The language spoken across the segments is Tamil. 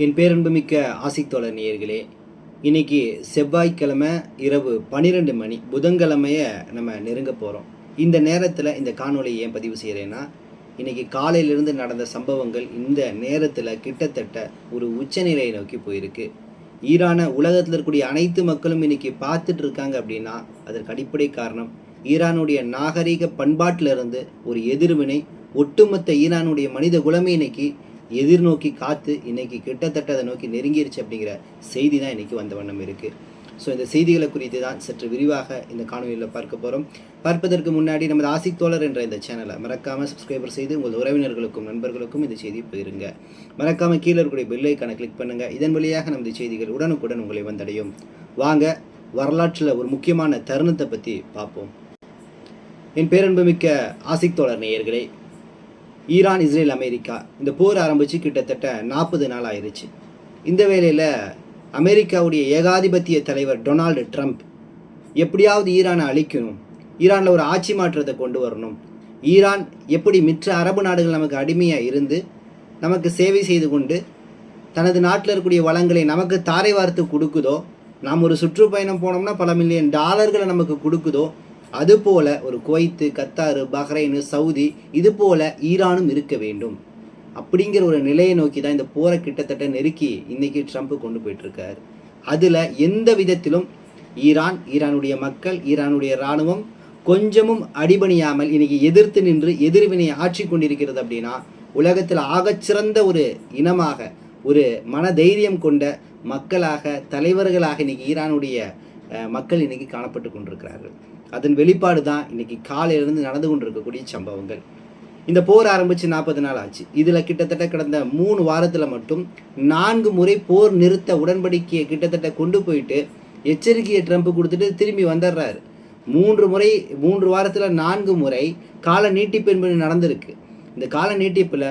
என் பேரன்புமிக்க ஆசிக் தோழர் நேயர்களே, இன்னைக்கு செவ்வாய்க்கிழமை இரவு 12 மணி, புதன்கிழமைய நம்ம நெருங்க போகிறோம். இந்த நேரத்தில் இந்த காணொலியை ஏன் பதிவு செய்கிறேன்னா, இன்னைக்கு காலையிலிருந்து நடந்த சம்பவங்கள் இந்த நேரத்தில் கிட்டத்தட்ட ஒரு உச்சநிலையை நோக்கி போயிருக்கு. ஈரானை உலகத்தில் இருக்கக்கூடிய அனைத்து மக்களும் இன்னைக்கு பார்த்துட்டு இருக்காங்க அப்படின்னா, அதற்கு அடிப்படை காரணம் ஈரானுடைய நாகரீக பண்பாட்டிலிருந்து ஒரு எதிர்வினை ஒட்டுமொத்த ஈரானுடைய மனித குலமே இன்னைக்கு எதிர்நோக்கி காத்து இன்னைக்கு கிட்டத்தட்ட அதை நோக்கி நெருங்கிருச்சு அப்படிங்கிற செய்தி தான் இன்னைக்கு வந்த வண்ணம் இருக்குது. ஸோ இந்த செய்திகளை குறித்து தான் சற்று விரிவாக இந்த காணொலியில் பார்க்க போகிறோம். பார்ப்பதற்கு முன்னாடி நமது ஆசிக் தோழர் என்ற இந்த சேனலை மறக்காமல் சப்ஸ்கிரைபர் செய்து உங்கள் உறவினர்களுக்கும் நண்பர்களுக்கும் இந்த செய்தி போயிருங்க. மறக்காமல் கீழே இருக்கக்கூடிய பெல் ஐக்கானை கிளிக் பண்ணுங்கள். இதன் வழியாக நமது செய்திகள் உடனுக்குடன் உங்களை வந்தடையும். வாங்க, வரலாற்றில் ஒரு முக்கியமான தருணத்தை பற்றி பார்ப்போம். என் பேரன்புமிக்க ஆசிக் தோழர் நேயர்களே, ஈரான், இஸ்ரேல், அமெரிக்கா இந்த போர் ஆரம்பித்து கிட்டத்தட்ட 40 நாள் ஆயிடுச்சு. இந்த வேளையில் அமெரிக்காவுடைய ஏகாதிபத்திய தலைவர் டொனால்டு ட்ரம்ப் எப்படியாவது ஈரானை அழிக்கணும், ஈரானில் ஒரு ஆட்சி மாற்றத்தை கொண்டு வரணும், ஈரான் எப்படி மற்ற அரபு நாடுகள் நமக்கு அடிமையாக இருந்து நமக்கு சேவை செய்து கொண்டு தனது நாட்டில் இருக்கக்கூடிய வளங்களை நமக்கு தாரை வார்த்து கொடுக்குதோ, நாம் ஒரு சுற்றுப்பயணம் போனோம்னா பல மில்லியன் டாலர்களை நமக்கு கொடுக்குதோ, அதுபோல ஒரு குவைத்து, கத்தாரு, பஹ்ரைனு, சவுதி இது போல ஈரானும் இருக்க வேண்டும் அப்படிங்கிற ஒரு நிலையை நோக்கி தான் இந்த போரை கிட்டத்தட்ட நெருக்கி இன்னைக்கு ட்ரம்ப் கொண்டு போயிட்டுருக்காரு. அதில் எந்த விதத்திலும் ஈரானுடைய மக்கள், ஈரானுடைய இராணுவம் கொஞ்சமும் அடிபணியாமல் இன்னைக்கு எதிர்த்து நின்று எதிர்வினை ஆட்சி கொண்டிருக்கிறது. அப்படின்னா உலகத்தில் ஆகச்சிறந்த ஒரு இனமாக, ஒரு மன தைரியம் கொண்ட மக்களாக, தலைவர்களாக இன்னைக்கு ஈரானுடைய மக்கள் இன்னைக்கு காணப்பட்டு கொண்டிருக்கிறார்கள். அதன் வெளிப்பாடு தான் இன்னைக்கு காலையிலிருந்து நடந்து கொண்டிருக்கக்கூடிய சம்பவங்கள். இந்த போர் ஆரம்பித்து 40 நாள் ஆச்சு. இதில் கிட்டத்தட்ட கடந்த 3 வாரத்தில் மட்டும் 4 முறை போர் நிறுத்த உடன்படிக்கையை கிட்டத்தட்ட கொண்டு போயிட்டு எச்சரிக்கையை ட்ரம்ப் கொடுத்துட்டு திரும்பி வந்துடுறாரு. 3 வாரத்தில் 4 முறை கால நீட்டிப்பு என்பது நடந்திருக்கு. இந்த கால நீட்டிப்பில்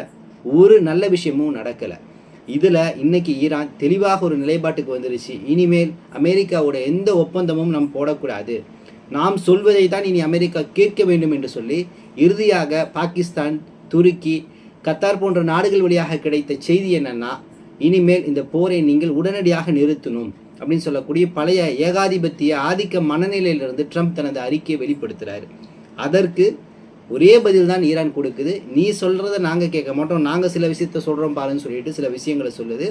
ஒரு நல்ல விஷயமும் நடக்கலை. இதில் இன்னைக்கு ஈரான் தெளிவாக ஒரு நிலைப்பாட்டுக்கு வந்துருச்சு. இனிமேல் அமெரிக்காவோட எந்த ஒப்பந்தமும் நாம் போடக்கூடாது, நாம் சொல்வதை தான் இனி அமெரிக்கா கேட்க வேண்டும் என்று சொல்லி இறுதியாக பாகிஸ்தான், துருக்கி, கத்தார் போன்ற நாடுகள் வழியாக கிடைத்த செய்தி என்னன்னா, இனிமேல் இந்த போரை நீங்கள் உடனடியாக நிறுத்தணும் அப்படின்னு சொல்லக்கூடிய பழைய ஏகாதிபத்திய ஆதிக்க மனநிலையிலிருந்து ட்ரம்ப் தனது அறிக்கையை வெளிப்படுத்துகிறாரு. அதற்கு ஒரே பதில் தான் ஈரான் கொடுக்குது. நீ சொல்கிறத நாங்கள் கேட்க மாட்டோம், நாங்கள் சில விஷயத்த சொல்கிறோம் பாருன்னு சொல்லிட்டு சில விஷயங்களை சொல்லுது.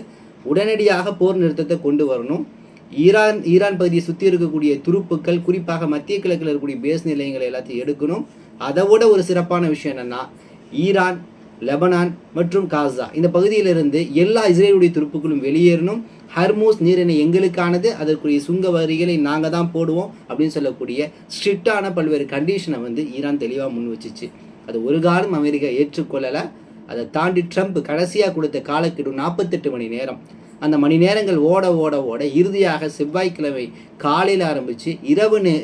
உடனடியாக போர் நிறுத்தத்தை கொண்டு வரணும். ஈரான் பகுதியை சுற்றி இருக்கக்கூடிய துருப்புக்கள், குறிப்பாக மத்திய கிழக்கில் இருக்கக்கூடிய பேஸ் நிலையங்களை எல்லாத்தையும் எடுக்கணும். அதை விட ஒரு சிறப்பான விஷயம் என்னென்னா, ஈரான், லெபனான் மற்றும் காசா இந்த பகுதியிலிருந்து எல்லா இஸ்ரேலுடைய துருப்புக்களும் வெளியேறணும். ஹர்மூஸ் நீரிணை எங்களுக்கானது, அதற்குரிய சுங்க வரிகளை நாங்கள் தான் போடுவோம் அப்படின்னு சொல்லக்கூடிய ஸ்ட்ரிக்டான பல்வேறு கண்டிஷனை ஈரான் தெளிவாக முன் வச்சிச்சு. அது ஒரு காலம் அமெரிக்கா ஏற்றுக்கொள்ளலை. அதை தாண்டி ட்ரம்ப் கடைசியாக கொடுத்த காலக்கெடு 48 மணி நேரம். அந்த மணி நேரங்கள் ஓட ஓட ஓட இறுதியாக செவ்வாய்க்கிழமை காலையில் ஆரம்பித்து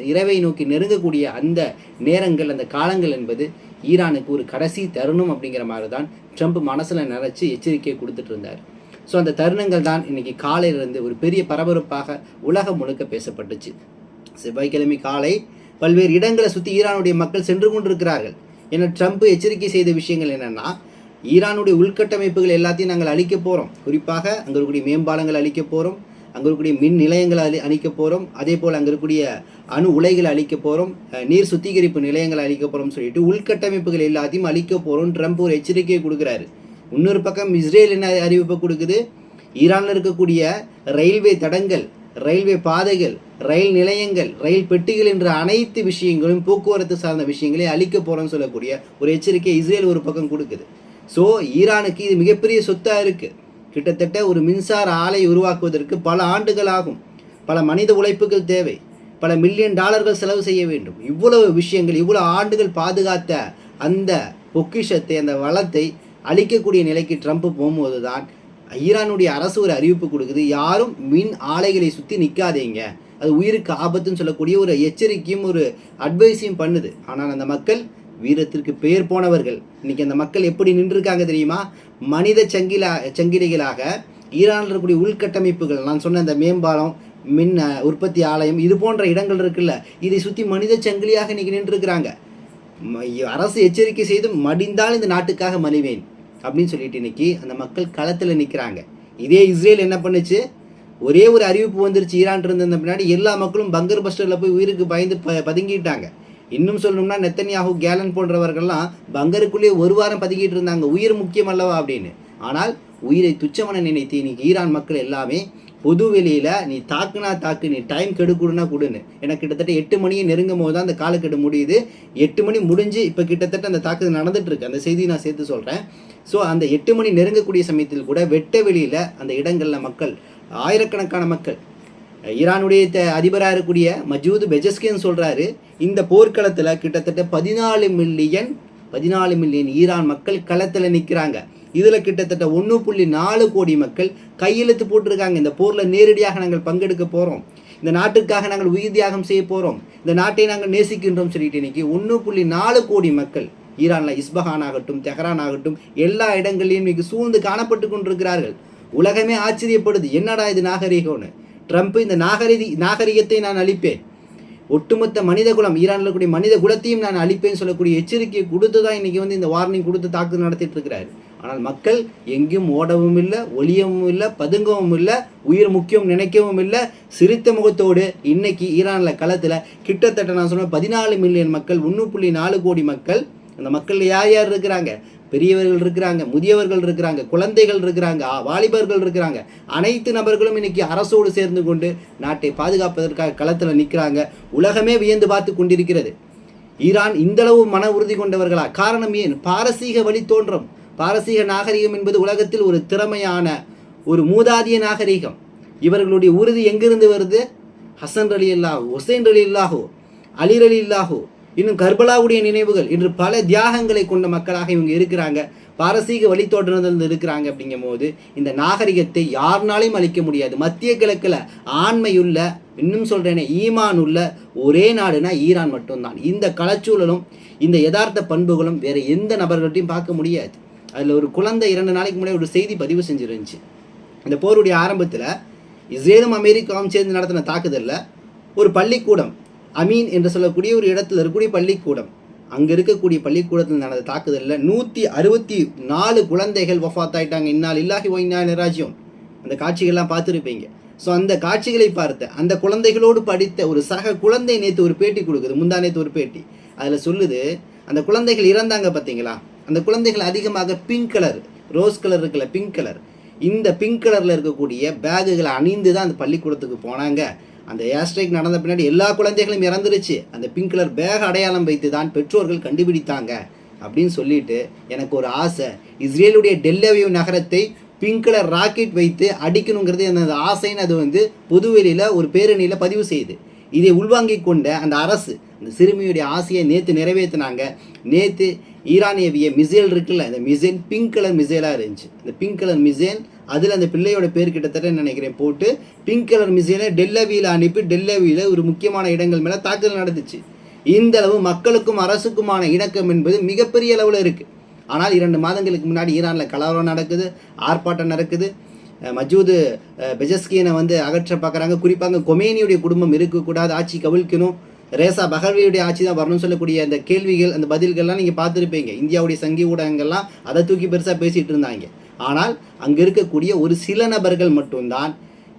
இரவை நோக்கி நெருங்கக்கூடிய அந்த நேரங்கள், அந்த காலங்கள் என்பது ஈரானுக்கு ஒரு கடைசி தருணம் அப்படிங்கிற மாதிரி தான் ட்ரம்ப் மனசில் நினச்சி எச்சரிக்கையை கொடுத்துட்டு இருந்தார். ஸோ அந்த தருணங்கள் தான் இன்னைக்கு காலையிலிருந்து ஒரு பெரிய பரபரப்பாக உலகம் முழுக்க பேசப்பட்டுச்சு. செவ்வாய்க்கிழமை காலை பல்வேறு இடங்களை சுற்றி ஈரானுடைய மக்கள் சென்று கொண்டிருக்கிறார்கள். ஏன்னா ட்ரம்ப் எச்சரிக்கை செய்த விஷயங்கள் என்னென்னா, ஈரானுடைய உள்கட்டமைப்புகள் எல்லாத்தையும் நாங்கள் அழிக்க போகிறோம். குறிப்பாக அங்கே இருக்கக்கூடிய மேம்பாலங்கள் அழிக்க போகிறோம், அங்கே இருக்கக்கூடிய மின் நிலையங்களை அழிக்க போகிறோம், அதே போல் அங்கே இருக்கக்கூடிய அணு உலைகளை அழிக்க போகிறோம், நீர் சுத்திகரிப்பு நிலையங்களை அழிக்க போகிறோம்னு சொல்லிட்டு உள்கட்டமைப்புகள் எல்லாத்தையும் அழிக்க போகிறோம் ட்ரம்ப் ஒரு எச்சரிக்கையை கொடுக்குறாரு. இன்னொரு பக்கம் இஸ்ரேல் என்ன அறிவிப்பை கொடுக்குது, ஈரானில் இருக்கக்கூடிய ரயில்வே தடங்கள், ரயில்வே பாதைகள், ரயில் நிலையங்கள், ரயில் பெட்டிகள் என்ற அனைத்து விஷயங்களும், போக்குவரத்து சார்ந்த விஷயங்களையும் அழிக்க போகிறோம்னு சொல்லக்கூடிய ஒரு எச்சரிக்கை இஸ்ரேல் ஒரு பக்கம் கொடுக்குது. ஸோ ஈரானுக்கு இது மிகப்பெரிய சொத்தாக இருக்குது. கிட்டத்தட்ட ஒரு மின்சார ஆலை உருவாக்குவதற்கு பல ஆண்டுகள் ஆகும், பல மனித உழைப்புகள் தேவை, பல மில்லியன் டாலர்கள் செலவு செய்ய வேண்டும். இவ்வளவு விஷயங்கள், இவ்வளோ ஆண்டுகள் பாதுகாத்த அந்த பொக்கிஷத்தை, அந்த வளத்தை அழிக்கக்கூடிய நிலைக்கு ட்ரம்ப் போகும்போது தான் ஈரானுடைய அரசு ஒரு அறிவிப்பு கொடுக்குது, யாரும் மின் ஆலைகளை சுற்றி நிற்காதீங்க, அது உயிருக்கு ஆபத்துன்னு சொல்லக்கூடிய ஒரு எச்சரிக்கையும் ஒரு அட்வைஸையும் பண்ணுது. ஆனால் அந்த மக்கள் வீரத்திற்கு பெயர் போனவர்கள். இன்னைக்கு அந்த மக்கள் எப்படி நின்றுருக்காங்க தெரியுமா? மனித சங்கிலிகளாக ஈரானில் இருக்கக்கூடிய உள்கட்டமைப்புகள், நான் சொன்ன அந்த மேம்பாலம், மின் உற்பத்தி ஆலயம், இது போன்ற இடங்கள் இருக்குல்ல, இதை சுற்றி மனித சங்கிலியாக இன்னைக்கு நின்றுருக்கிறாங்க. அரசு எச்சரிக்கை செய்து மடிந்தால் இந்த நாட்டுக்காக மலிவேன் அப்படின்னு சொல்லிட்டு இன்னைக்கு அந்த மக்கள் களத்தில் நிற்கிறாங்க. இதே இஸ்ரேல் என்ன பண்ணுச்சு, ஒரே ஒரு அறிவிப்பு வந்துருச்சு ஈரான் இருந்த பின்னாடி எல்லா மக்களும் பங்கர் பஸ்டரில் போய் உயிருக்கு பயந்து பதுங்கிட்டாங்க. இன்னும் சொல்லணும்னா நெத்தன்யாஹூ, கேலன் போன்றவர்கள்லாம் பங்கருக்குள்ளேயே ஒரு வாரம் பதுங்கிட்டு இருந்தாங்க, உயிர் முக்கியம் அல்லவா அப்படின்னு. ஆனால் உயிரை துச்சமன நினைத்து இன்னைக்கு ஈரான் மக்கள் எல்லாமே பொது வெளியில் நீ தாக்குனா தாக்கு, நீ டைம் கெடுக்குடுனா கொடுன்னு. எனக்கு கிட்டத்தட்ட 8 மணியை நெருங்கும் போது தான் அந்த காலக்கெடு முடியுது. 8 மணி முடிஞ்சு இப்போ கிட்டத்தட்ட அந்த தாக்குதல் நடந்துட்டு இருக்கு. அந்த செய்தியை நான் சேர்த்து சொல்கிறேன். ஸோ அந்த 8 மணி நெருங்கக்கூடிய சமயத்தில் கூட வெட்ட வெளியில் அந்த இடங்களில் மக்கள், ஆயிரக்கணக்கான மக்கள், ஈரானுடைய அதிபராக இருக்கக்கூடிய மஜூத் பெஜஸ்கியன் சொல்கிறாரு, இந்த போர்க்களத்தில் கிட்டத்தட்ட 14 மில்லியன் ஈரான் மக்கள் களத்தில் நிற்கிறாங்க. இதில் கிட்டத்தட்ட 1.4 கோடி மக்கள் கையெழுத்து போட்டிருக்காங்க. இந்த போரில் நேரடியாக நாங்கள் பங்கெடுக்க போகிறோம், இந்த நாட்டுக்காக நாங்கள் உயிர் தியாகம் செய்ய போகிறோம், இந்த நாட்டை நாங்கள் நேசிக்கின்றோம் சொல்லிட்டு இன்னைக்கு 1.4 கோடி மக்கள் ஈரானில் இஸ்பஹான் ஆகட்டும், தெஹரான் ஆகட்டும், எல்லா இடங்களையும் இன்னைக்கு சூழ்ந்து காணப்பட்டு கொண்டிருக்கிறார்கள். உலகமே ஆச்சரியப்படுது, என்னடா இது நாகரிகம்னு. ட்ரம்ப் இந்த நாகரிகத்தை நான் அழிப்பேன், ஒட்டுமொத்த மனித குலம், ஈரானில் இருக்கக்கூடிய மனித குலத்தையும் நான் அழிப்பேன்னு சொல்லக்கூடிய எச்சரிக்கையை கொடுத்து தான் இன்றைக்கி இந்த வார்னிங் கொடுத்து தாக்குதல் நடத்திட்டு இருக்கிறாரு. ஆனால் மக்கள் எங்கேயும் ஓடவும் இல்லை, ஒளியவும் இல்லை, பதுங்கவும் இல்லை, உயிர் முக்கியம் நினைக்கவும் இல்லை. சிரித்த முகத்தோடு இன்னைக்கு ஈரானில் களத்தில் கிட்டத்தட்ட நான் சொன்ன 14 மில்லியன் மக்கள், 1.4 கோடி மக்கள். அந்த மக்களில் யார் யார் இருக்கிறாங்க? பெரியவர்கள் இருக்கிறாங்க, முதியவர்கள் இருக்கிறாங்க, குழந்தைகள் இருக்கிறாங்க, வாலிபர்கள் இருக்கிறாங்க. அனைத்து நபர்களும் இன்னைக்கு அரசோடு சேர்ந்து கொண்டு நாட்டை பாதுகாப்பதற்காக களத்தில் நிற்கிறாங்க. உலகமே வியந்து பார்த்து கொண்டிருக்கிறது. ஈரான் இந்தளவு மன உறுதி கொண்டவர்களா? காரணம் ஏன்? பாரசீக வழி தோன்றும். பாரசீக நாகரிகம் என்பது உலகத்தில் ஒரு திறமையான ஒரு மூதாதிய நாகரிகம். இவர்களுடைய உறுதி எங்கிருந்து வருது? ஹசன் அலி அல்லாஹூ, ஹுசைன் அலி அல்லாஹூ, அலி அலி அல்லாஹூ, இன்னும் கர்பலாவுடைய நினைவுகள், இன்று பல தியாகங்களை கொண்ட மக்களாக இவங்க இருக்கிறாங்க. பாரசீக வழித்தோன்றதிலிருந்து இருக்கிறாங்க. அப்படிங்கும் போது இந்த நாகரிகத்தை யாருனாலையும் அழிக்க முடியாது. மத்திய கிழக்கில் ஆண்மையுள்ள, இன்னும் சொல்கிறேனே ஈமான் உள்ள ஒரே நாடுனா ஈரான் மட்டும்தான். இந்த கலச்சூழலும் இந்த யதார்த்த பண்புகளும் வேறு எந்த நபர்கள்ட்டையும் பார்க்க முடியாது. அதில் ஒரு குழந்தை 2 நாளைக்கு முன்னாடி ஒரு செய்தி பதிவு செஞ்சிருந்துச்சு. இந்த போருடைய ஆரம்பத்தில் இஸ்ரேலும் அமெரிக்காவும் சேர்ந்து நடத்தின தாக்குதலில் ஒரு பள்ளிக்கூடம், அமீன் என்று சொல்லக்கூடிய ஒரு இடத்துல இருக்கக்கூடிய பள்ளிக்கூடம், அங்கே இருக்கக்கூடிய பள்ளிக்கூடத்தில் நடந்த தாக்குதலில் 164 குழந்தைகள் வஃபாத் ஆயிட்டாங்க. இன்னால் இல்லாஹி வ இன்னா இலைஹி ராஜிஊன். அந்த காட்சிகள்லாம் பார்த்துருப்பீங்க. ஸோ அந்த காட்சிகளை பார்த்த அந்த குழந்தைகளோடு படித்த ஒரு சக குழந்தை நேற்று ஒரு பேட்டி கொடுக்குது, முந்தா நேற்று ஒரு பேட்டி. அதில் சொல்லுது, அந்த குழந்தைகள் இறந்தாங்க பார்த்தீங்களா, அந்த குழந்தைகள் அதிகமாக பிங்க் கலர், ரோஸ் கலர் இருக்குல்ல, பிங்க் கலர், இந்த பிங்க் கலரில் இருக்கக்கூடிய பேகுகளை அணிந்து தான் அந்த பள்ளிக்கூடத்துக்கு போனாங்க. அந்த ஏர்ஸ்ட்ரைக் நடந்த பின்னாடி எல்லா குழந்தைகளும் இறந்துருச்சு. அந்த பிங்க் கலர் பேக் அடையாளம் வைத்து தான் பெற்றோர்கள் கண்டுபிடித்தாங்க அப்படின்னு சொல்லிட்டு, எனக்கு ஒரு ஆசை, இஸ்ரேலுடைய டெல்லவிவ் நகரத்தை பிங்க் கலர் ராக்கெட் வைத்து அடிக்கணுங்கிறது எனது ஆசைன்னு அது பொதுவெளியில் ஒரு பேரணியில் பதிவு செய்யுது. இதை உள்வாங்கி கொண்ட அந்த அரசு அந்த சிறுமியுடைய ஆசையை நேற்று நிறைவேற்றினாங்க. நேற்று ஈரானிய மிசைல் இருக்குல்ல, இந்த மிசைல் பிங்க் கலர் மிசைலாக இருந்துச்சு. இந்த பிங்க் கலர் மிசைல், அதில் அந்த பிள்ளையோட பேர் கிட்டத்தட்ட நினைக்கிறேன் போட்டு பிங்க் கலர் மிசைலை டெல்லவியில் அனுப்பி டெல்லவியில் ஒரு முக்கியமான இடங்கள் மேலே தாக்குதல் நடந்துச்சு. இந்த அளவு மக்களுக்கும் அரசுக்குமான இணக்கம் என்பது மிகப்பெரிய அளவில் இருக்குது. ஆனால் 2 மாதங்களுக்கு முன்னாடி ஈரானில் கலவரம் நடக்குது, ஆர்ப்பாட்டம் நடக்குது. மஜூத் பெஜஸ்கியனை அகற்ற பார்க்குறாங்க. குறிப்பாக கொமேனியுடைய குடும்பம் இருக்கக்கூடாது, ஆட்சி கவிழ்க்கணும், ரேசா பஹர்வியுடைய ஆட்சி தான் வரணும்னு சொல்லக்கூடிய அந்த கேள்விகள், அந்த பதில்கள்லாம் நீங்கள் பார்த்துருப்பீங்க. இந்தியாவுடைய சங்கி ஊடகங்கள்லாம் அதை தூக்கி பெருசாக பேசிகிட்டு இருந்தாங்க. ஆனால் அங்கே இருக்கக்கூடிய ஒரு சில நபர்கள் மட்டும்தான்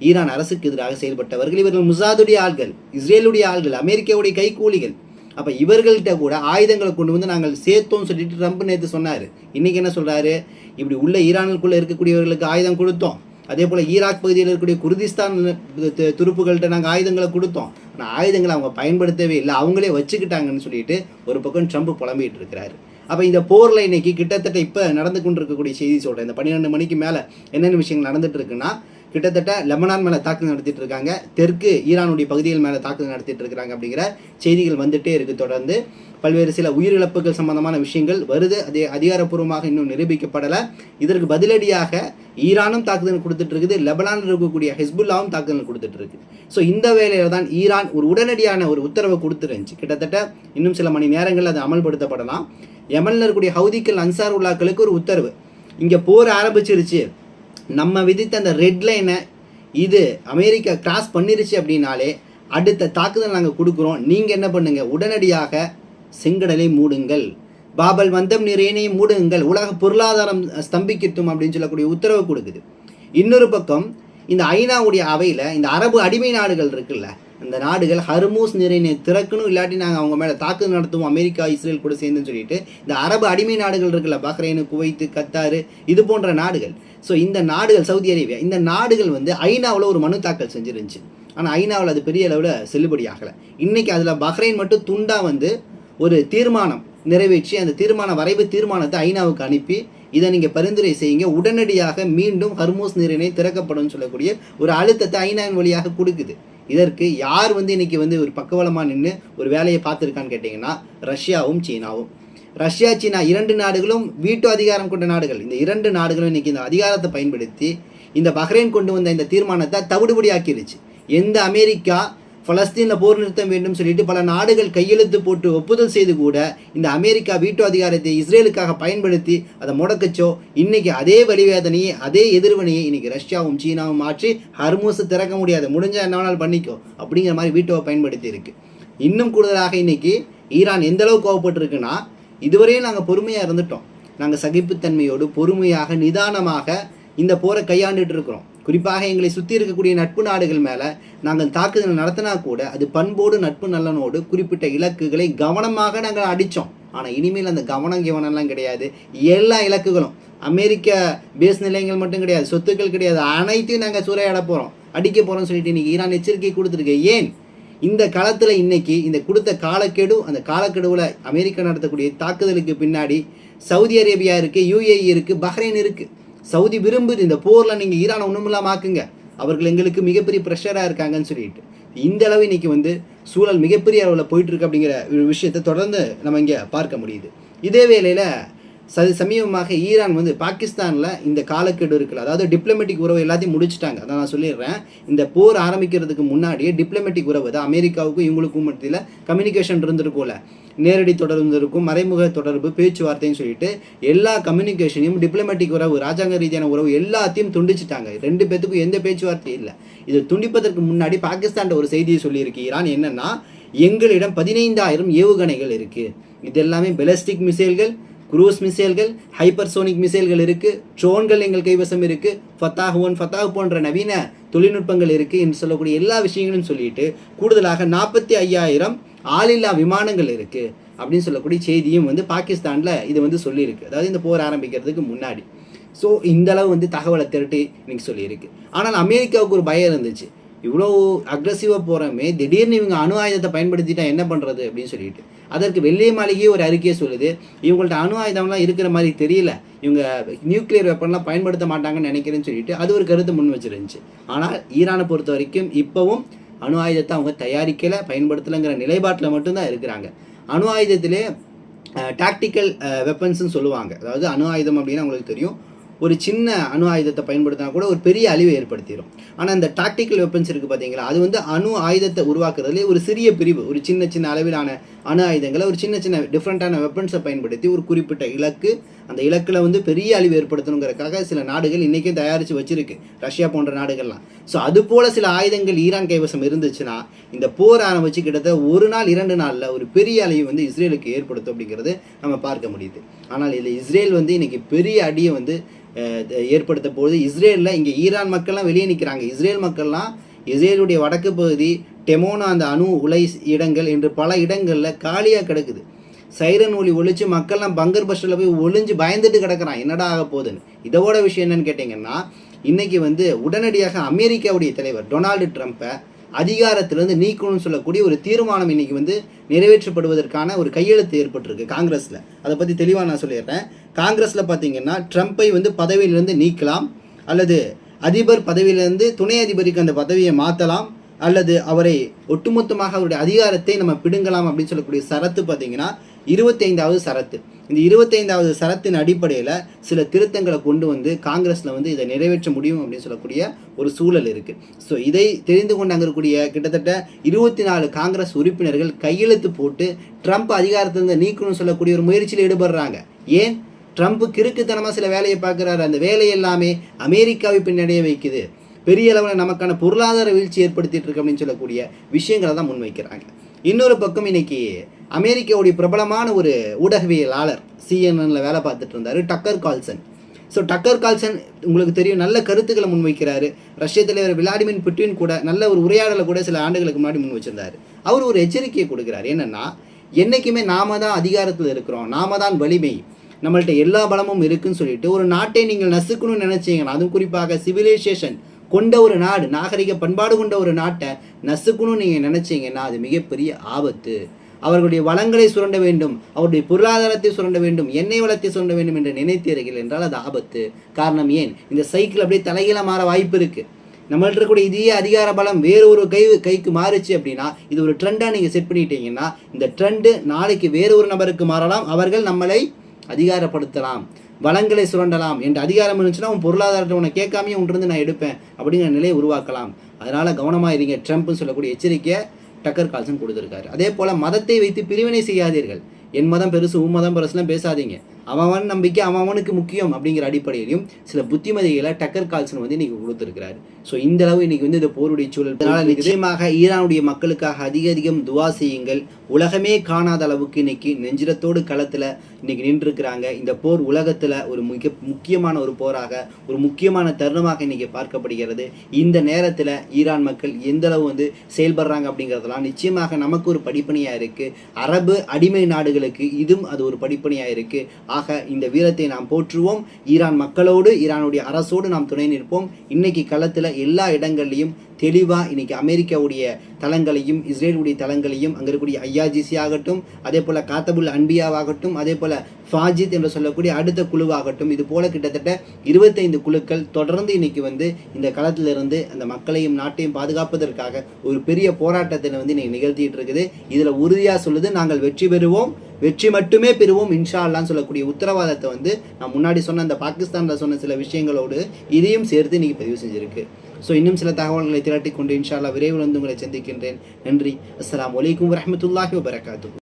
ஈரான் அரசுக்கு எதிராக செயல்பட்டவர்கள். இவர்கள் முசாதுடைய ஆள்கள், இஸ்ரேலுடைய ஆள்கள், அமெரிக்காவுடைய கைக்கூலிகள். அப்போ இவர்கள்ட்ட கூட ஆயுதங்களை கொண்டு நாங்கள் சேர்த்தோம்னு சொல்லிட்டு ட்ரம்ப் நேற்று சொன்னார். இன்றைக்கி என்ன சொல்கிறாரு, இப்படி உள்ள ஈரானுக்குள்ளே இருக்கக்கூடியவர்களுக்கு ஆயுதம் கொடுத்தோம், அதே போல் ஈராக் பகுதியில் இருக்கக்கூடிய குர்திஸ்தான் துருப்புகள்கிட்ட நாங்கள் ஆயுதங்களை கொடுத்தோம், ஆனால் ஆயுதங்களை அவங்க பயன்படுத்தவே இல்லை, அவங்களே வச்சுக்கிட்டாங்கன்னு சொல்லிட்டு ஒரு பக்கம் ட்ரம்ப் புலம்பிகிட்டு இருக்கிறாரு. அப்போ இந்த போரில் இன்றைக்கி கிட்டத்தட்ட இப்போ நடந்து கொண்டு இருக்கக்கூடிய செய்தி சொல்கிறேன். இந்த 12 மணிக்கு மேலே என்னென்ன விஷயங்கள் நடந்துட்டு இருக்குன்னா, கிட்டத்தட்ட லெபனான் மேலே தாக்குதல் நடத்திட்டு இருக்காங்க, தெற்கு ஈரானுடைய பகுதிகள் மேலே தாக்குதல் நடத்திட்டு இருக்கிறாங்க அப்படிங்கிற செய்திகள் வந்துகிட்டே இருக்குது. தொடர்ந்து பல்வேறு சில உயிரிழப்புகள் சம்பந்தமான விஷயங்கள் வருது. அதே அதிகாரப்பூர்வமாக இன்னும் நிரூபிக்கப்படலை. இதற்கு பதிலடியாக ஈரானும் தாக்குதல் கொடுத்துட்டு இருக்குது, லெபனானில் இருக்கக்கூடிய ஹெஸ்புல்லாவும் தாக்குதல் கொடுத்துட்டு இருக்கு. ஸோ இந்த வேளையில் தான் ஈரான் ஒரு உடனடியான ஒரு உத்தரவை கொடுத்துருந்துச்சு. கிட்டத்தட்ட இன்னும் சில மணி நேரங்களில் அது அமல்படுத்தப்படலாம். யமனில் இருக்கக்கூடிய ஹவுதிக்கள், அன்சார் உல்லாக்களுக்கு ஒரு உத்தரவு, இங்கே போர் ஆரம்பிச்சிருச்சு, நம்ம விதித்த அந்த ரெட் லைனை இது அமெரிக்கா கிராஸ் பண்ணிருச்சு அப்படின்னாலே அடுத்த தாக்குதல் நாங்கள் கொடுக்குறோம், நீங்கள் என்ன பண்ணுங்கள், உடனடியாக செங்கடலை மூடுங்கள், பாபல் வந்தம் நீரேனையும் மூடுங்கள், உலக பொருளாதாரம் ஸ்தம்பிக்கட்டும் அப்படின்னு சொல்லக்கூடிய உத்தரவு கொடுக்குது. இன்னொரு பக்கம் இந்த ஐநாவுடைய அவையில் இந்த அரபு அடிமை நாடுகள் இருக்குல்ல, அந்த நாடுகள் ஹர்மூஸ் நீரிணை திறக்கணும், இல்லாட்டி நாங்கள் அவங்க மேலே தாக்குதல் நடத்துவோம் அமெரிக்கா இஸ்ரேல் கூட சேர்ந்துன்னு சொல்லிட்டு இந்த அரபு அடிமை நாடுகள் இருக்குல்ல, பஹ்ரைனு, குவைத்து, கத்தாரு, இது போன்ற நாடுகள். ஸோ இந்த நாடுகள், சவுதி அரேபியா, இந்த நாடுகள் வந்து ஐநாவில் ஒரு மனு தாக்கல் செஞ்சிருந்துச்சு. ஆனால் ஐநாவில் அது பெரிய அளவில் செல்லுபடி ஆகலை. இன்றைக்கி அதில் பஹ்ரைன் மட்டும் துண்டாக வந்து ஒரு தீர்மானம் நிறைவேற்றி அந்த வரைவு தீர்மானத்தை ஐநாவுக்கு அனுப்பி இதை நீங்கள் பரிந்துரை செய்யுங்க, உடனடியாக மீண்டும் ஹர்மூஸ் நீரிணை திறக்கப்படும் சொல்லக்கூடிய ஒரு அழுத்தத்தை ஐநாவின் வழியாக கொடுக்குது. இதற்கு யார் வந்து இன்றைக்கி வந்து ஒரு பக்கவலமாக நின்று ஒரு வேலையை பார்த்துருக்கான்னு கேட்டிங்கன்னா ரஷ்யாவும் சீனாவும். ரஷ்யா, சீனா 2 நாடுகளும் வீட்டு அதிகாரம் கொண்ட நாடுகள். இந்த 2 நாடுகளும் இன்றைக்கி இந்த அதிகாரத்தை பயன்படுத்தி இந்த பஹ்ரைன் கொண்டு வந்த இந்த தீர்மானத்தை தவிடுபடி ஆக்கிடுச்சு. எந்த அமெரிக்கா பலஸ்தீனில் போர் நிறுத்தம் வேண்டும் சொல்லிட்டு பல நாடுகள் கையெழுத்து போட்டு ஒப்புதல் செய்து கூட இந்த அமெரிக்கா வீட்டு அதிகாரத்தை இஸ்ரேலுக்காக பயன்படுத்தி அதை முடக்கச்சோ, இன்றைக்கி அதே வழிவேதனையை, அதே எதிர்வினையை இன்றைக்கி ரஷ்யாவும் சீனாவும் மாற்றி ஹர்மூஸை திறக்க முடியாது, முடிஞ்சால் என்ன வேணாலும் பண்ணிக்கோ அப்படிங்கிற மாதிரி வீட்டோவை பயன்படுத்தி இருக்கு. இன்னும் கூடுதலாக இன்றைக்கி ஈரான் எந்த அளவுக்கு கோவப்பட்டிருக்குன்னா, இதுவரையும் நாங்கள் பொறுமையாக இருந்துட்டோம், நாங்கள் சகிப்புத்தன்மையோடு பொறுமையாக நிதானமாக இந்த போரை கையாண்டுட்டு இருக்கிறோம். குறிப்பாக எங்களை சுற்றி இருக்கக்கூடிய நட்பு நாடுகள் மேலே நாங்கள் தாக்குதல் நடத்தினா கூட அது பண்போடு நட்பு நல்லனோடு குறிப்பிட்ட இலக்குகளை கவனமாக நாங்கள் அடித்தோம். ஆனால் இனிமேல் அந்த கவனம்லாம் கிடையாது. எல்லா இலக்குகளும் அமெரிக்க பேஸ் நிலையங்கள் மட்டும் கிடையாது, சொத்துக்கள் கிடையாது, அனைத்தையும் நாங்கள் சூறையாட போகிறோம், அடிக்க போகிறோம்னு சொல்லிட்டு இன்றைக்கி ஈரான் எச்சரிக்கை கொடுத்துருக்கு. ஏன் இந்த காலத்தில் இன்றைக்கி இந்த கொடுத்த காலக்கெடு, அந்த காலக்கெடுவில் அமெரிக்கா நடத்தக்கூடிய தாக்குதலுக்கு பின்னாடி சவுதி அரேபியா இருக்குது, UAE இருக்குது, பஹ்ரைன் இருக்குது. சவுதி விரும்புது இந்த போரில் நீங்கள் ஈரானை ஒன்றுமில்லாம ஆக்குங்க, அவர்கள் எங்களுக்கு மிகப்பெரிய ப்ரெஷராக இருக்காங்கன்னு சொல்லிட்டு இந்த அளவு இன்றைக்கி வந்து சூழல் மிகப்பெரிய அளவில் போயிட்டுருக்கு அப்படிங்கிற ஒரு விஷயத்தை தொடர்ந்து நம்ம இங்கே பார்க்க முடியுது. இதே வேளையில் சமீபமாக ஈரான் வந்து பாகிஸ்தானில் இந்த காலக்கெடு இருக்குல்ல, அதாவது டிப்ளமேட்டிக் உறவு எல்லாத்தையும் முடிச்சுட்டாங்க. அதான் நான் சொல்லிடுறேன், இந்த போர் ஆரம்பிக்கிறதுக்கு முன்னாடியே டிப்ளமேட்டிக் உறவு தான் அமெரிக்காவுக்கும் இவங்களுக்கும் மத்தியில் கம்யூனிகேஷன் இருந்திருக்கும்ல, நேரடி தொடர்பு இருக்கும், மறைமுக தொடர்பு, பேச்சுவார்த்தைன்னு சொல்லிட்டு எல்லா கம்யூனிகேஷனையும் டிப்ளமேட்டிக் உறவு, ராஜாங்க ரீதியான உறவு எல்லாத்தையும் துண்டிச்சிட்டாங்க. 2 பேத்துக்கும் எந்த பேச்சுவார்த்தையும் இல்லை. இது துண்டிப்பதற்கு முன்னாடி பாகிஸ்தான் ஒரு செய்தியை சொல்லியிருக்கு ஈரான், என்னன்னா எங்களிடம் 15,000 ஏவுகணைகள் இருக்குது, இது எல்லாமே பெலஸ்டிக் மிசைல்கள், குரூஸ் மிசைல்கள், ஹைப்பர்சோனிக் மிசைல்கள் இருக்குது, ட்ரோன்கள் எங்கள் கைவசம் இருக்குது, ஃபத்தாஹ் போன்ற நவீன தொழில்நுட்பங்கள் இருக்குது என்று சொல்லக்கூடிய எல்லா விஷயங்களும் சொல்லிட்டு கூடுதலாக 45,000 ஆளில்லா விமானங்கள் இருக்குது அப்படின்னு சொல்லக்கூடிய செய்தியும் வந்து பாகிஸ்தானில் இது வந்து சொல்லியிருக்கு, அதாவது இந்த போர் ஆரம்பிக்கிறதுக்கு முன்னாடி. ஸோ இந்தளவு வந்து தகவலை திரட்டி இன்னைக்கு சொல்லியிருக்கு. ஆனால் அமெரிக்காவுக்கு ஒரு பயம் இருந்துச்சு, இவ்வளோ அக்ரெசிவாக போகிறோமே, திடீர்னு இவங்க அணு ஆயுதத்தை பயன்படுத்திட்டா என்ன பண்ணுறது அப்படின்னு சொல்லிட்டு. அதற்கு வெள்ளை மாளிகையே ஒரு அறிக்கையை சொல்லுது, இவங்கள்ட்ட அணு ஆயுதம்லாம் இருக்கிற மாதிரி தெரியல, இவங்க நியூக்ளியர் வெப்பன்லாம் பயன்படுத்த மாட்டாங்கன்னு நினைக்கிறேன்னு சொல்லிட்டு அது ஒரு கருத்தை முன் வச்சிருந்துச்சு. ஆனால் ஈரானை பொறுத்த வரைக்கும் இப்போவும் அணு ஆயுதத்தை அவங்க தயாரிக்கலை, பயன்படுத்தலைங்கிற நிலைப்பாட்டில் மட்டும்தான் இருக்கிறாங்க. அணு ஆயுதத்திலே டாக்டிக்கல் வெப்பன்ஸ்ன்னு சொல்லுவாங்க, அதாவது அணு ஆயுதம் அப்படின்னா உங்களுக்கு தெரியும், ஒரு சின்ன அணு ஆயுதத்தை பயன்படுத்தினா கூட ஒரு பெரிய அழிவை ஏற்படுத்திடும். ஆனால் இந்த டாக்டிக்கல் வெப்பன்ஸ் இருக்குது பார்த்தீங்களா, அது வந்து அணு ஆயுதத்தை உருவாக்குறதுலேயே ஒரு சிறிய பிரிவு, ஒரு சின்ன அளவிலான அணு ஆயுதங்களை ஒரு சின்ன டிஃப்ரெண்ட்டான வெப்பன்ஸை பயன்படுத்தி ஒரு குறிப்பிட்ட இலக்கு, அந்த இலக்கில் வந்து பெரிய அழிவு ஏற்படுத்தணுங்கிறதுக்காக சில நாடுகள் இன்றைக்கும் தயாரித்து வச்சுருக்கு, ரஷ்யா போன்ற நாடுகள்லாம். ஸோ அது போல் சில ஆயுதங்கள் ஈரான் கைவசம் இருந்துச்சுன்னா இந்த போர் ஆரம்பிச்சு கிட்டத்தட்ட 1 நாள் 2 நாளில் ஒரு பெரிய அழிவு வந்து இஸ்ரேலுக்கு ஏற்படுத்தும் அப்படிங்கிறது நம்ம பார்க்க முடியுது. ஆனால் இதில் இஸ்ரேல் வந்து இன்றைக்கி பெரிய அடியை வந்து ஏற்படுத்த போது இஸ்ரேலில் இங்கே ஈரான் மக்கள்லாம் வெளியே நிற்கிறாங்க. இஸ்ரேல் மக்கள்லாம் இஸ்ரேலுடைய வடக்கு பகுதி டெமோனா, அந்த அணு உலை இடங்கள் என்று பல இடங்களில் காலியாக கிடக்குது. சைரன் ஒளி ஒழிச்சு மக்கள்லாம் பங்கர் பஸ்டரில் போய் ஒளிஞ்சு பயந்துட்டு கிடக்கிறான், என்னடா ஆக போகுதுன்னு. இதோட விஷயம் என்னன்னு கேட்டிங்கன்னா, இன்றைக்கி வந்து உடனடியாக அமெரிக்காவுடைய தலைவர் டொனால்டு ட்ரம்ப்பை அதிகாரத்திலேருந்து நீக்கணும்னு சொல்லக்கூடிய ஒரு தீர்மானம் இன்றைக்கி வந்து நிறைவேற்றப்படுவதற்கான ஒரு கையெழுத்து ஏற்பட்டிருக்கு காங்கிரஸில். அதை பற்றி தெளிவாக நான் சொல்லிடுறேன். காங்கிரஸில் பார்த்தீங்கன்னா ட்ரம்ப்பை வந்து பதவியிலிருந்து நீக்கலாம், அல்லது அதிபர் பதவியிலிருந்து துணை அதிபருக்கு அந்த பதவியை மாற்றலாம், அல்லது அவரை ஒட்டுமொத்தமாக அவருடைய அதிகாரத்தை நம்ம பிடுங்கலாம் அப்படின்னு சொல்லக்கூடிய சரத்து பார்த்தீங்கன்னா 25வது சரத்து. இந்த 25வது சரத்தின் அடிப்படையில் சில திருத்தங்களை கொண்டு வந்து காங்கிரஸில் வந்து இதை நிறைவேற்ற முடியும் அப்படின்னு சொல்லக்கூடிய ஒரு சூழல் இருக்குது. ஸோ இதை தெரிந்து கொண்டு அங்கே இருக்கக்கூடிய கிட்டத்தட்ட 24 காங்கிரஸ் உறுப்பினர்கள் கையெழுத்து போட்டு ட்ரம்ப் அதிகாரத்திலிருந்து நீக்கணும்னு சொல்லக்கூடிய ஒரு முயற்சியில் ஈடுபடுறாங்க. ஏன்? ட்ரம்ப் கிறுக்குத்தனமாக சில வேலையை பார்க்குறாரு, அந்த வேலை எல்லாமே அமெரிக்காவை பின்னடைய வைக்குது, பெரிய அளவில் நமக்கான பொருளாதார வீழ்ச்சி ஏற்படுத்திட்டு இருக்கு அப்படின்னு சொல்லக்கூடிய விஷயங்களை தான் முன்வைக்கிறாங்க. இன்னொரு பக்கம் இன்னைக்கு அமெரிக்காவுடைய பிரபலமான ஒரு ஊடகவியலாளர் CNN வேலை பார்த்துட்டு இருந்தார், டக்கர் கால்சன். ஸோ டக்கர் கால்சன் உங்களுக்கு தெரியும் நல்ல கருத்துக்களை முன்வைக்கிறாரு. ரஷ்ய தலைவர் விளாடிமிர் புட்டின் கூட நல்ல ஒரு உரையாடலை கூட சில ஆண்டுகளுக்கு முன்னாடி முன் வச்சிருந்தாரு. அவர் ஒரு எச்சரிக்கையை கொடுக்குறாரு. என்னென்னா, என்றைக்குமே நாம தான் அதிகாரத்தில் இருக்கிறோம், நாம தான் வலிமை, நம்மள்ட்ட எல்லா பலமும் இருக்குன்னு சொல்லிட்டு ஒரு நாட்டை நீங்கள் நசுக்கணும்னு நினைச்சீங்கன்னா, அதுவும் குறிப்பாக சிவிலைசேஷன் கொண்ட ஒரு நாடு, நாகரிக பண்பாடு கொண்ட ஒரு நாட்டை நசுக்கணும்னு நீங்கள் நினைச்சீங்கன்னா அது மிகப்பெரிய ஆபத்து. அவர்களுடைய வளங்களை சுரண்ட வேண்டும், அவருடைய பொருளாதாரத்தை சுரண்ட வேண்டும், எண்ணெய் வளத்தை சுரண்ட வேண்டும் என்று நினைத்தீர்கள் என்றால் அது ஆபத்து. காரணம் ஏன்? இந்த சைக்கிள் அப்படியே தலைகீழ மாற வாய்ப்பு இருக்குது. நம்மள்ட்ட இருக்கக்கூடிய இதே அதிகார பலம் வேறு ஒரு கைக்கு மாறுச்சு அப்படின்னா, இது ஒரு ட்ரெண்டாக நீங்கள் செட் பண்ணிட்டீங்கன்னா, இந்த ட்ரெண்டு நாளைக்கு வேறு ஒரு நபருக்கு மாறலாம். அவர்கள் நம்மளை அதிகாரப்படுத்தலாம், வளங்களை சுரண்டலாம். என்ற அதிகாரம் இருந்துச்சுன்னா உன் பொருளாதாரத்தை உன்னை கேட்காமே உன்றிருந்து நான் எடுப்பேன் அப்படிங்கிற நிலையை உருவாக்கலாம். அதனால் கவனமாக இருங்க. ட்ரம்ப்னு சொல்லக்கூடிய எச்சரிக்கையை டக்கர் கால்சன் கொடுத்துருக்காரு. அதே போல் மதத்தை வைத்து பிரிவினை செய்யாதீர்கள். என் மதம் பெருசு, உன் மதம் பெருசுலாம் பேசாதீங்க. அவன் நம்பிக்கை அவனுக்கு முக்கியம் அப்படிங்கிற அடிப்படையிலையும் சில புத்திமதிகளை டக்கர் கால்சன் வந்து இன்னைக்கு கொடுத்துருக்கிறாரு. ஸோ இந்த அளவு இன்னைக்கு வந்து இந்த போருடைய சூழல். அதனால் நிச்சயமாக ஈரானுடைய மக்களுக்காக அதிகம் துவா செய்யுங்கள். உலகமே காணாத அளவுக்கு இன்னைக்கு நெஞ்சிரத்தோடு களத்தில் இன்னைக்கு நின்றுருக்கிறாங்க. இந்த போர் உலகத்தில் ஒரு முக்கியமான ஒரு போராக, ஒரு முக்கியமான தருணமாக இன்னைக்கு பார்க்கப்படுகிறது. இந்த நேரத்தில் ஈரான் மக்கள் எந்த அளவு வந்து செயல்படுறாங்க அப்படிங்கிறதெல்லாம் நிச்சயமாக நமக்கு ஒரு படிப்பணியாக இருக்குது. அரபு அடிமை நாடுகளுக்கு இதுவும் அது ஒரு படிப்பணியாக இருக்குது. ஆக இந்த வீரத்தை நாம் போற்றுவோம். ஈரான் மக்களோடு, ஈரானுடைய அரசோடு நாம் துணை நிற்போம். இன்னைக்கு களத்தில் எல்லா இடங்கள்லையும் தெளிவாக இன்னைக்கு அமெரிக்காவுடைய தளங்களையும் இஸ்ரேலுடைய தளங்களையும் அங்கே இருக்கக்கூடிய ஐஆர்ஜிசி ஆகட்டும், அதே போல் காத்தபுல் அன்பியாவாகட்டும், அதே போல் ஃபாஜித் என்று சொல்லக்கூடிய அடுத்த குழுவாகட்டும், இது போல கிட்டத்தட்ட 25 குழுக்கள் தொடர்ந்து இன்னைக்கு வந்து இந்த களத்திலிருந்து அந்த மக்களையும் நாட்டையும் பாதுகாப்பதற்காக ஒரு பெரிய போராட்டத்தை வந்து இன்னைக்கு நிகழ்த்திட்டு இருக்குது. இதில் உறுதியாக சொல்லுது, நாங்கள் வெற்றி பெறுவோம், வெற்றி மட்டுமே பெறுவோம் இன்ஷா அல்லாஹ்னு சொல்லக்கூடிய உத்தரவாதத்தை வந்து நான் முன்னாடி சொன்ன அந்த பாகிஸ்தானில் சொன்ன சில விஷயங்களோடு இதையும் சேர்த்து இன்னைக்கு பதிவு செஞ்சிருக்கு. ஸோ இன்னும் சில தகவல்களை திரட்டி கொண்டு இன்ஷா அல்லாஹ் விரைவில் வந்து உங்களை சந்திக்கின்றேன். நன்றி. அஸ்ஸலாமு அலைக்கும் வரஹ்மத்துல்லாஹி வபரகாத்துஹு.